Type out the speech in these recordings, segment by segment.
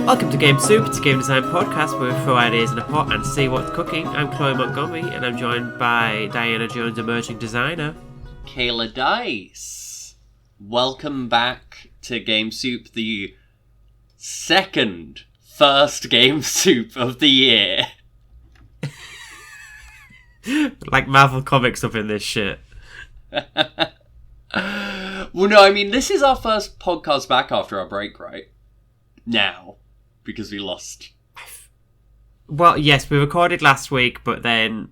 Welcome to Game Soup, it's a game design podcast where we throw ideas in a pot and see what's cooking. I'm Chloe Montgomery and I'm joined by Diana Jones, emerging designer. Kayla Dice. Welcome back to Game Soup, the first Game Soup of the year. Like Marvel Comics up in this shit. Well, no, I mean, this is our first podcast back after our break, right? Now. Because we lost. Well, yes, we recorded last week, but then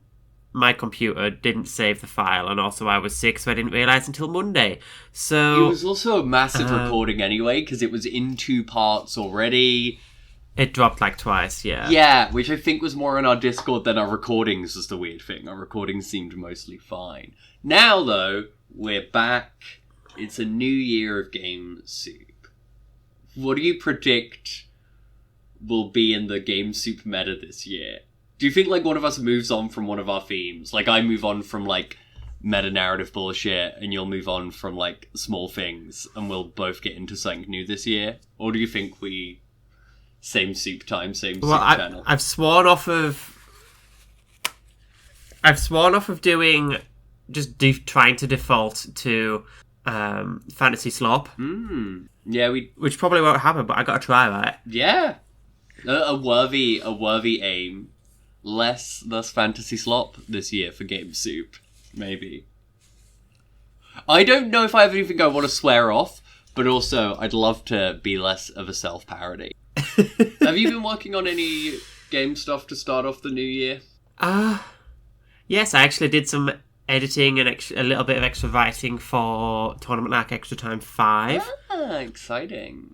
my computer didn't save the file, and also I was sick, so I didn't realise until Monday. So it was also a massive recording anyway, because it was in 2 parts already. It dropped like twice, yeah. Yeah, which I think was more on our Discord than our recordings was the weird thing. Our recordings seemed mostly fine. Now, though, we're back. It's a new year of Game Soup. What do you predict will be in the Game Soup meta this year? Do you think, like, one of us moves on from one of our themes? Like, I move on from, like, meta-narrative bullshit, and you'll move on from, like, small things, and we'll both get into something new this year? Or do you think we... Same soup time, same soup channel? I've sworn off of doing... trying to default to fantasy slop. Yeah, which probably won't happen, but I gotta try, right? Yeah. A worthy aim. Less fantasy slop this year for Game Soup. Maybe. I don't know if I have anything I want to swear off, but also I'd love to be less of a self-parody. Have you been working on any game stuff to start off the new year? Yes, I actually did some editing and a little bit of extra writing for Tournament Arc Extra Time 5. Exciting.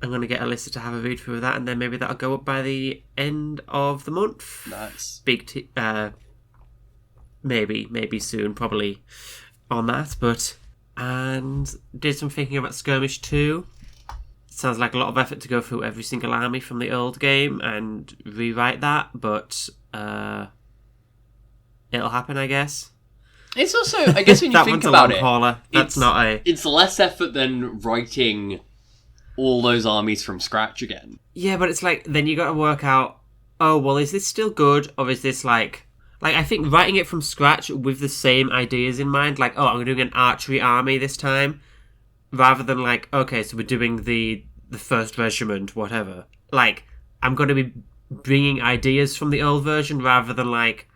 I'm going to get Alyssa to have a read through that, and then maybe that'll go up by the end of the month. Nice. Maybe soon, probably on that, but... And did some thinking about Skirmish 2. Sounds like a lot of effort to go through every single army from the old game and rewrite that, but it'll happen, I guess. It's also, I guess when you think about it, it's less effort than writing all those armies from scratch again. Yeah, but it's like, then you got to work out, oh, well, is this still good, or is this like, I think writing it from scratch with the same ideas in mind, like, oh, I'm doing an archery army this time, rather than like, okay, so we're doing the first regiment, whatever. Like, I'm going to be bringing ideas from the old version rather than like,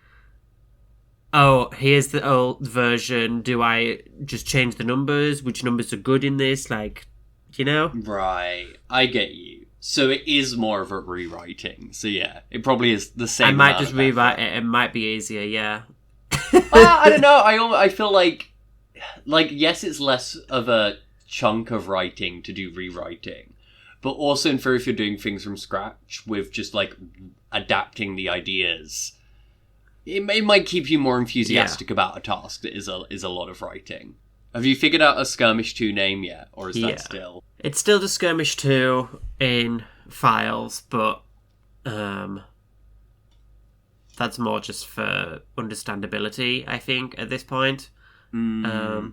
oh, here's the old version, do I just change the numbers? Which numbers are good in this? Like, you know? Right, I get you. So it is more of a rewriting. So yeah, it probably is the same. I might just rewrite it. It might be easier, yeah. I don't know. I feel like yes, it's less of a chunk of writing to do rewriting, but also in theory, if you're doing things from scratch with just like adapting the ideas, it might keep you more enthusiastic about a task that is a lot of writing. Have you figured out a Skirmish 2 name yet, or is that still? It's still the Skirmish 2 in files, but that's more just for understandability, I think, at this point. To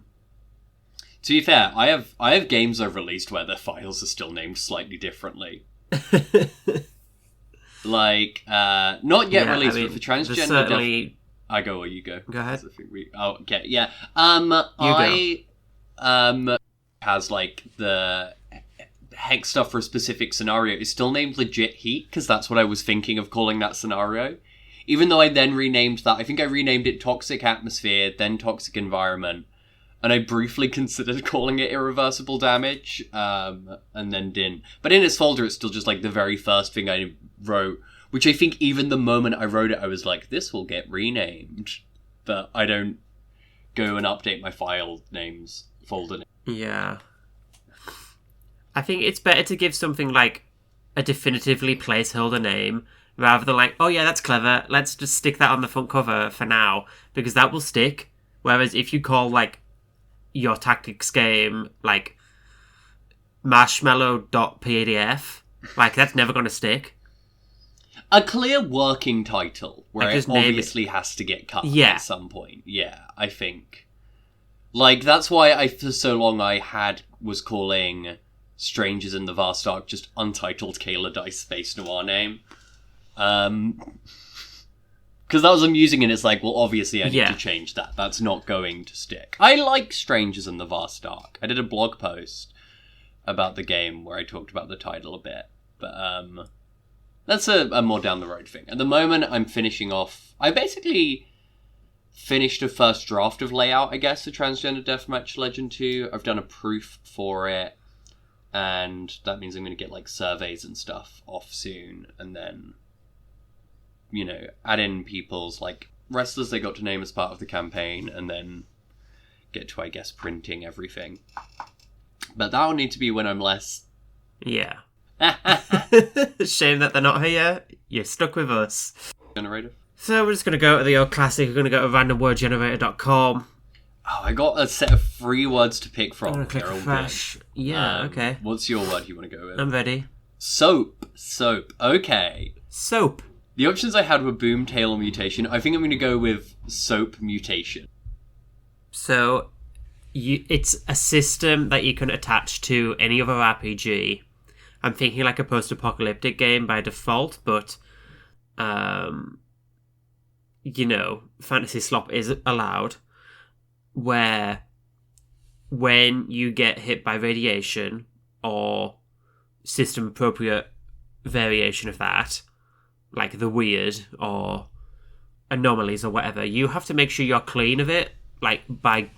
be fair, I have games I've released where their files are still named slightly differently. Like, not yet released, but for transgender... Certainly... I go or you go? Go ahead. Okay, yeah. Has, like, the hex stuff for a specific scenario is still named Legit Heat, because that's what I was thinking of calling that scenario. Even though I then renamed that, I think I renamed it Toxic Atmosphere, then Toxic Environment, and I briefly considered calling it Irreversible Damage, and then didn't. But in its folder, it's still just, like, the very first thing I wrote, which I think even the moment I wrote it, I was like, this will get renamed. But I don't go and update my file names folder. Yeah. I think it's better to give something like a definitively placeholder name rather than like, oh yeah, that's clever, let's just stick that on the front cover for now, because that will stick. Whereas if you call like your tactics game like marshmallow.pdf, like that's never going to stick. A clear working title where it obviously has to get cut at some point. Yeah, I think. Like, that's why for so long I was calling Strangers in the Vast Ark, just untitled Kayla Dice Space Noir name. Because that was amusing, and it's like, well, obviously I need to change that. That's not going to stick. I like Strangers in the Vast Ark. I did a blog post about the game where I talked about the title a bit. But that's a more down the road thing. At the moment, I'm finishing off... I basically finished a first draft of Layout, I guess, for Transgender Deathmatch Legend 2. I've done a proof for it. And that means I'm going to get, like, surveys and stuff off soon. And then... add in people's, like, wrestlers they got to name as part of the campaign, and then get to, I guess, printing everything. But that'll need to be when I'm less... Yeah. Shame that they're not here. You're stuck with us. Generator. So we're just going to go to the old classic. We're going to go to randomwordgenerator.com. Oh, I got a set of 3 words to pick from. I'm going to click refresh. Yeah, okay. What's your word you want to go with? I'm ready. Soap. Okay. Soap. The options I had were boom, tail, or mutation. I think I'm going to go with soap mutation. So, it's a system that you can attach to any other RPG. I'm thinking like a post-apocalyptic game by default, but, fantasy slop is allowed, where when you get hit by radiation or system-appropriate variation of that, like the weird or anomalies or whatever, you have to make sure you're clean of it, like by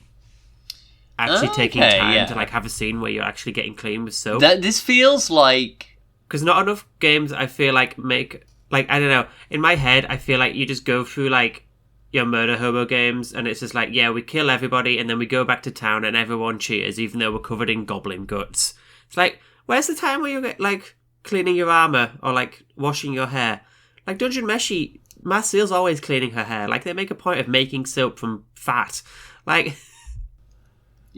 actually taking time to like have a scene where you're actually getting clean with soap. This feels like... Because not enough games, I feel like, make... Like, I don't know, in my head, I feel like you just go through, like, your murder hobo games, and it's just like, yeah, we kill everybody, and then we go back to town, and everyone cheers, even though we're covered in goblin guts. It's like, where's the time where you're, like, cleaning your armor, or, like, washing your hair? Like, Dungeon Meshi, Marcel's always cleaning her hair. Like, they make a point of making soap from fat. Like...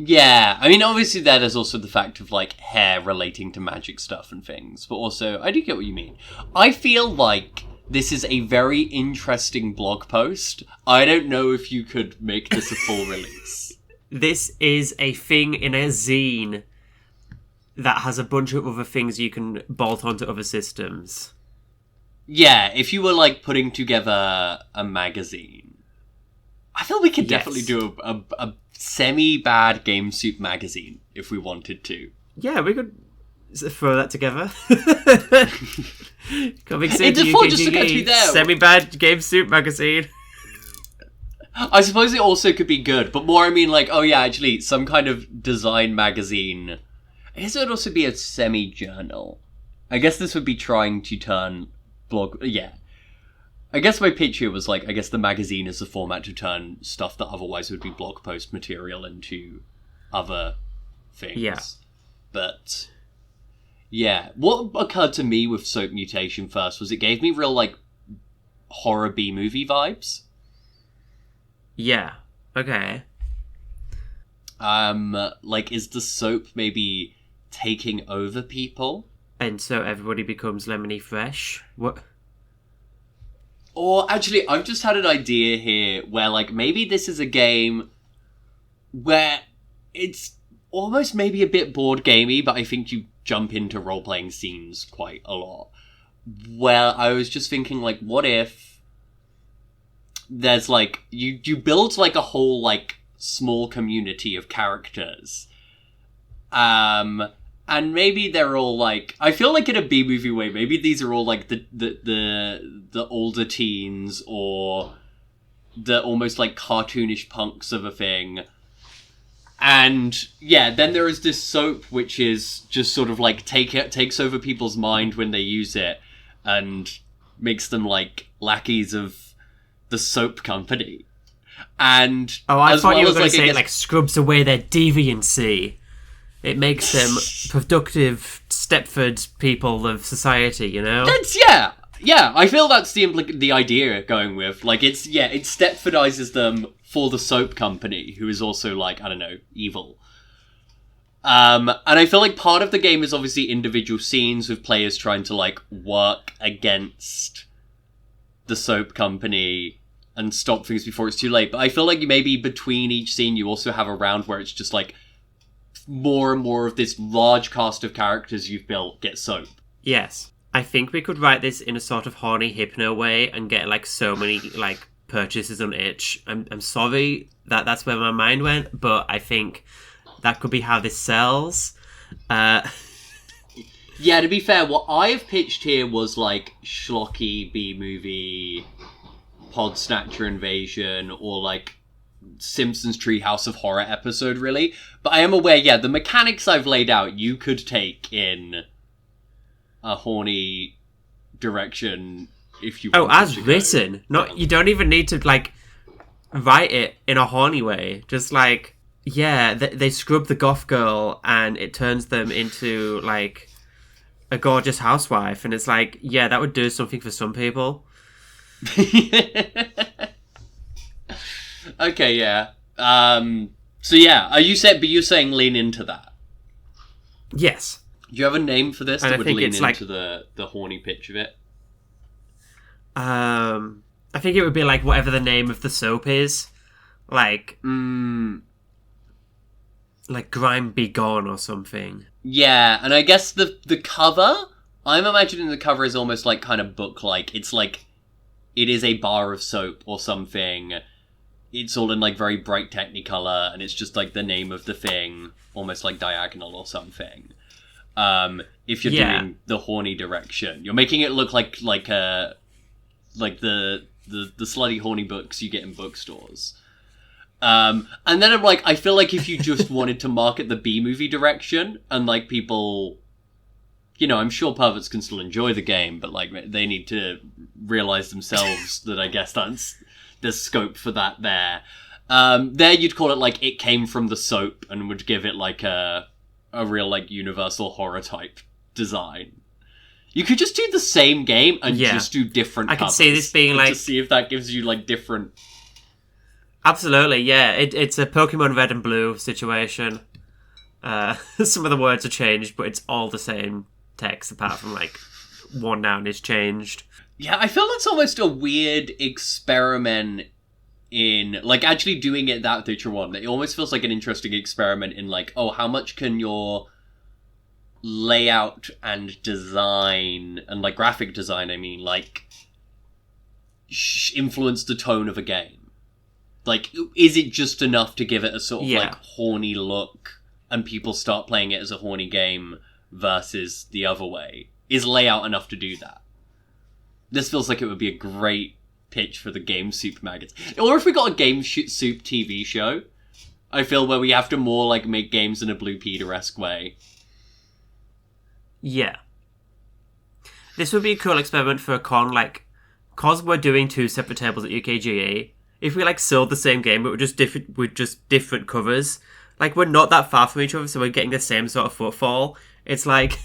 Yeah, I mean, obviously that is also the fact of, like, hair relating to magic stuff and things. But also, I do get what you mean. I feel like this is a very interesting blog post. I don't know if you could make this a full release. This is a thing in a zine that has a bunch of other things you can bolt onto other systems. Yeah, if you were, like, putting together a magazine. I feel we could definitely do a semi-bad Game Soup magazine if we wanted to. Yeah, we could throw that together. Coming soon It to default just occurred to me UKGE, there. semi-bad Game Soup magazine. I suppose it also could be good, but more I mean like, oh yeah, actually, some kind of design magazine. I guess it would also be a semi-journal. I guess this would be trying to turn blog... Yeah. I guess my pitch here was like, I guess the magazine is the format to turn stuff that otherwise would be blog post material into other things. Yeah. But, yeah. What occurred to me with Soap Mutation first was it gave me real, like, horror B-movie vibes. Yeah. Okay. Like, is the soap maybe taking over people? And so everybody becomes lemony fresh? What... Or, actually, I've just had an idea here where, like, maybe this is a game where it's almost maybe a bit board gamey, but I think you jump into role-playing scenes quite a lot. Where I was just thinking, like, what if there's, like, you build, like, a whole, like, small community of characters. And maybe they're all, like... I feel like in a B-movie way, maybe these are all, like, the older teens or the almost, like, cartoonish punks of a thing. And, yeah, then there is this soap which is just sort of, like, takes over people's mind when they use it and makes them, like, lackeys of the soap company. And... Oh, I thought you were going to say it, like, scrubs away their deviancy. It makes them productive Stepford people of society, you know? Yeah, I feel that's the idea going with. Like, it Stepfordizes them for the soap company, who is also, like, I don't know, evil. And I feel like part of the game is obviously individual scenes with players trying to, like, work against the soap company and stop things before it's too late. But I feel like maybe between each scene you also have a round where it's just, like, more and more of this large cast of characters you've built get soap. Yes. I think we could write this in a sort of horny hypno way and get, like, so many, like, purchases on itch. I'm sorry that that's where my mind went, but I think that could be how this sells. Yeah, to be fair, what I have pitched here was, like, schlocky B-movie, Pod Snatcher Invasion, or, like, Simpsons Treehouse of Horror episode, really. But I am aware, yeah, the mechanics I've laid out, you could take in a horny direction if you wanted as to written. Not, you don't even need to, like, write it in a horny way. Just, like, yeah, they scrub the goth girl and it turns them into, like, a gorgeous housewife, and it's like, yeah, that would do something for some people. Okay, yeah. So yeah, you're saying lean into that? Yes. Do you have a name for this and that I would think lean it's into like, the horny pitch of it? I think it would be like whatever the name of the soap is, like like GrimeBGone or something. Yeah, and I guess the cover, I'm imagining the cover is almost like kind of book-like. It's like, it is a bar of soap or something. It's all in like very bright Technicolor, and it's just like the name of the thing, almost like diagonal or something. If you're doing the horny direction, you're making it look like the slutty horny books you get in bookstores. And then I'm like, I feel like if you just wanted to market the B-movie direction, and like people, you know, I'm sure perverts can still enjoy the game, but like they need to realize themselves that I guess there's scope for that there. There you'd call it like It Came From the Soap, and would give it like a real like universal horror type design. You could just do the same game and just do different covers. I could see this being like, to see if that gives you like different. Absolutely, yeah. It's a Pokemon Red and Blue situation. Some of the words are changed, but it's all the same text, apart from, like, one noun is changed. Yeah, I feel that's almost a weird experiment in, like, actually doing it that Witcher 1. It almost feels like an interesting experiment in, like, oh, how much can your layout and design, and, like, graphic design, I mean, like, influence the tone of a game? Like, is it just enough to give it a sort of, like, horny look, and people start playing it as a horny game versus the other way? Is layout enough to do that? This feels like it would be a great pitch for the Game Soup magazine. Or if we got a Game Soup TV show, I feel, where we have to more, like, make games in a Blue Peter-esque way. Yeah. This would be a cool experiment for a con, like, cause we're doing 2 separate tables at UKGE. If we, like, sold the same game, but with just different covers, like, we're not that far from each other, so we're getting the same sort of footfall. It's like,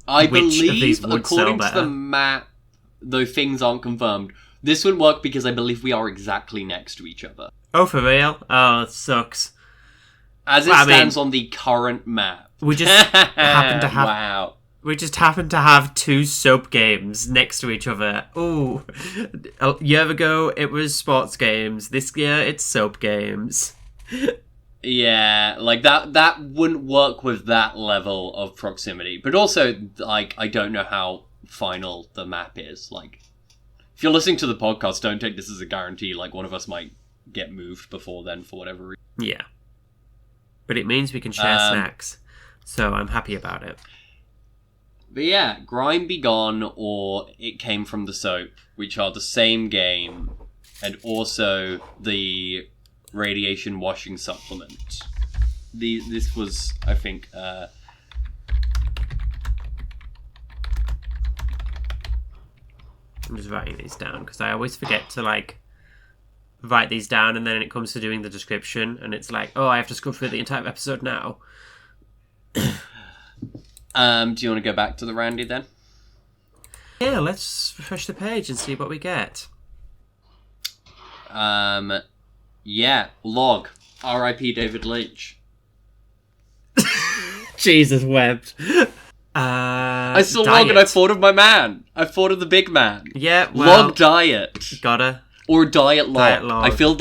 I believe, according to the map, though things aren't confirmed, this would work because I believe we are exactly next to each other. Oh, for real? Oh, it sucks. As it stands on the current map. We just happen to have... Wow. We just happen to have 2 soap games next to each other. Ooh. A year ago, it was sports games. This year, it's soap games. Yeah, like, that wouldn't work with that level of proximity. But also, like, I don't know how final the map is. Like, if you're listening to the podcast, don't take this as a guarantee. Like, one of us might get moved before then for whatever reason. Yeah. But it means we can share snacks. So I'm happy about it. But yeah, GrimeBGone or It Came From the Soap, which are the same game, and also the radiation washing supplement. This was, I think, I'm just writing these down, because I always forget to, like, write these down, and then it comes to doing the description, and it's like, oh, I have to scroll through the entire episode now. Do you want to go back to the Randy then? Yeah, let's refresh the page and see what we get. Yeah, log. R.I.P. David Lynch. Jesus wept. I saw log and I thought of my man. I thought of the big man. Yeah, well... Log diet. Gotta. Or diet log. Diet log. I feel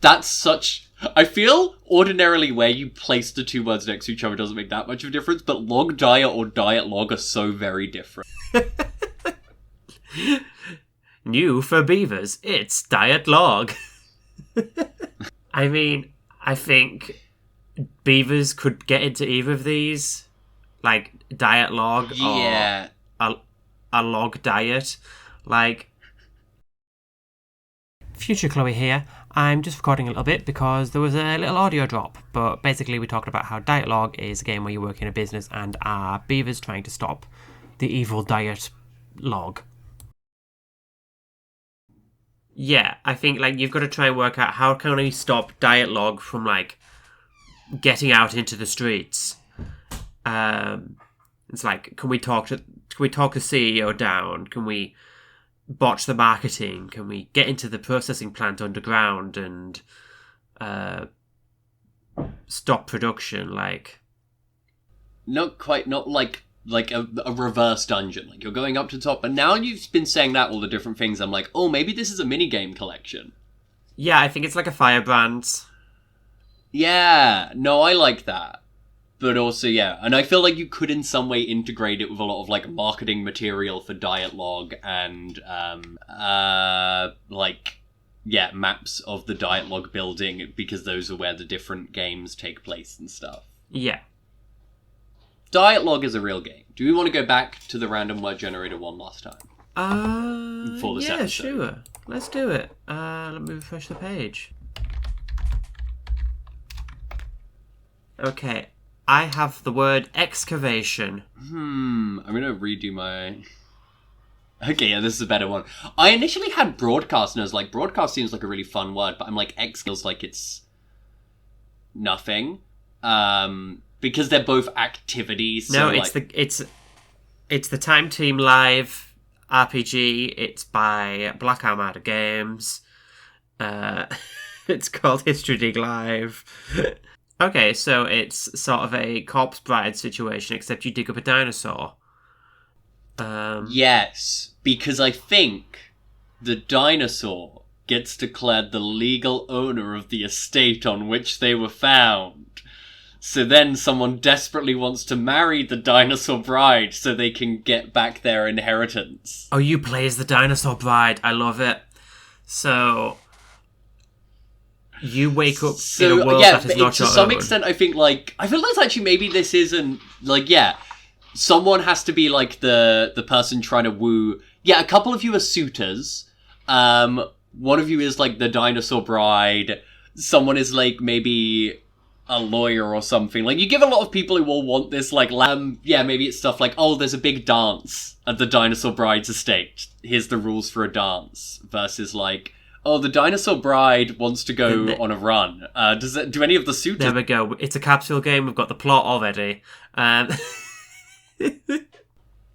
that's such... I feel ordinarily where you place the two words next to each other doesn't make that much of a difference, but log diet or diet log are so very different. New for beavers, it's diet log. I mean, I think beavers could get into either of these, like diet log or a log diet. Like, future Chloe here. I'm just recording a little bit because there was a little audio drop, but basically we talked about how diet log is a game where you work in a business and are beavers trying to stop the evil diet log. Yeah, I think like you've got to try and work out how can we stop diet log from like getting out into the streets. It's like, can we talk the CEO down? Can we botch the marketing? Can we get into the processing plant underground and stop production? Like, not like a reverse dungeon. Like, you're going up to the top, but now you've been saying that all the different things, I'm like, oh, maybe this is a minigame collection. Yeah, I think it's like a firebrand. Yeah, no, I like that. But also, yeah, and I feel like you could in some way integrate it with a lot of, like, marketing material for diet log and, maps of the diet log building, because those are where the different games take place and stuff. Yeah. Diet log is a real game. Do we want to go back to the random word generator one last time? For this episode? Sure. Let's do it. Let me refresh the page. Okay. I have the word excavation. I'm gonna redo my... Okay, yeah, this is a better one. I initially had broadcast, and I was like, broadcast seems like a really fun word, but I'm like, X feels like it's nothing. Because they're both activities. So no, it's the Time Team Live RPG. It's by Black Armada Games. It's called History Dig Live. Okay, so it's sort of a corpse bride situation, except you dig up a dinosaur. Yes, because I think the dinosaur gets declared the legal owner of the estate on which they were found. So then someone desperately wants to marry the dinosaur bride so they can get back their inheritance. Oh, you play as the dinosaur bride. I love it. So you wake up in a world that is not your own. To some extent, I feel like that's actually maybe this isn't, like, yeah, someone has to be, like, the person trying to woo. Yeah, a couple of you are suitors. One of you is, like, the dinosaur bride. Someone is, like, maybe a lawyer or something. Like, you give a lot of people who will want this, like, maybe it's stuff like, oh, there's a big dance at the dinosaur bride's estate. Here's the rules for a dance. Versus, like, oh, the dinosaur bride wants to go on a run. Do any of the suitors... There we go. It's a capsule game. We've got the plot already.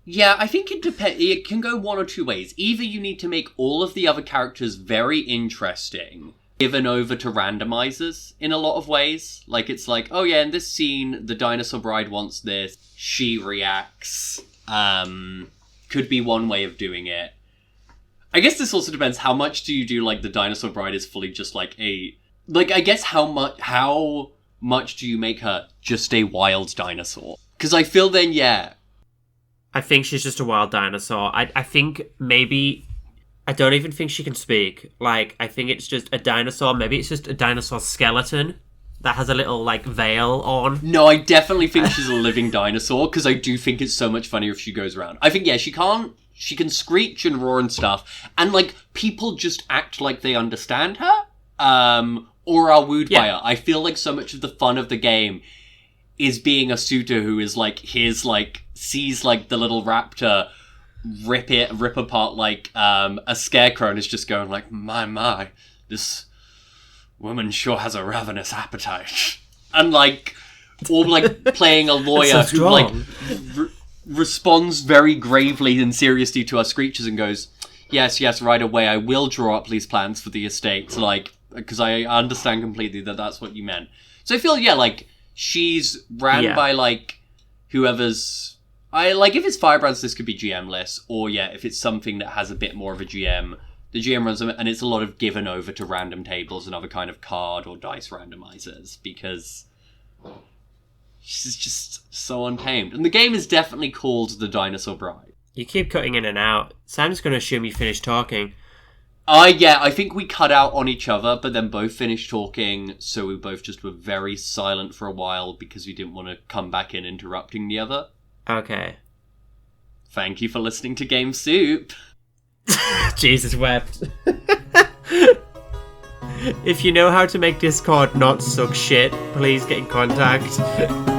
Yeah, I think it can go one or two ways. Either you need to make all of the other characters very interesting, given over to randomizers in a lot of ways. Like, it's like, oh yeah, in this scene, the dinosaur bride wants this, she reacts. Could be one way of doing it. I guess this also depends, how much do you do, like, the dinosaur bride is fully just, like, I guess how much do you make her just a wild dinosaur? Because I feel then, yeah. I think she's just a wild dinosaur. I think maybe... I don't even think she can speak. Like, I think it's just a dinosaur. Maybe it's just a dinosaur skeleton that has a little, like, veil on. No, I definitely think she's a living dinosaur, because I do think it's so much funnier if she goes around. I think, yeah, she can screech and roar and stuff, and, like, people just act like they understand her, or are wooed by her. I feel like so much of the fun of the game is being a suitor who is, like, sees, like, the little raptor rip apart, like, a scarecrow, and is just going, like, my, this woman sure has a ravenous appetite. And, like, or, like, playing a lawyer who, like, responds very gravely and seriously to our screeches and goes, yes, right away, I will draw up these plans for the estate, like, because I understand completely that that's what you meant. So I feel, yeah, like, she's ran by, like, whoever's... if it's Firebrands, this could be GM-less, or, yeah, if it's something that has a bit more of a GM, The GM runs them, and it's a lot of given over to random tables and other kind of card or dice randomizers, because she's just so untamed. And the game is definitely called The Dinosaur Bride. You keep cutting in and out, so I'm just going to assume you finished talking. Yeah, I think we cut out on each other, but then both finished talking, so we both just were very silent for a while because we didn't want to come back in interrupting the other. Okay. Thank you for listening to Game Soup. Jesus wept. If you know how to make Discord not suck shit, please get in contact.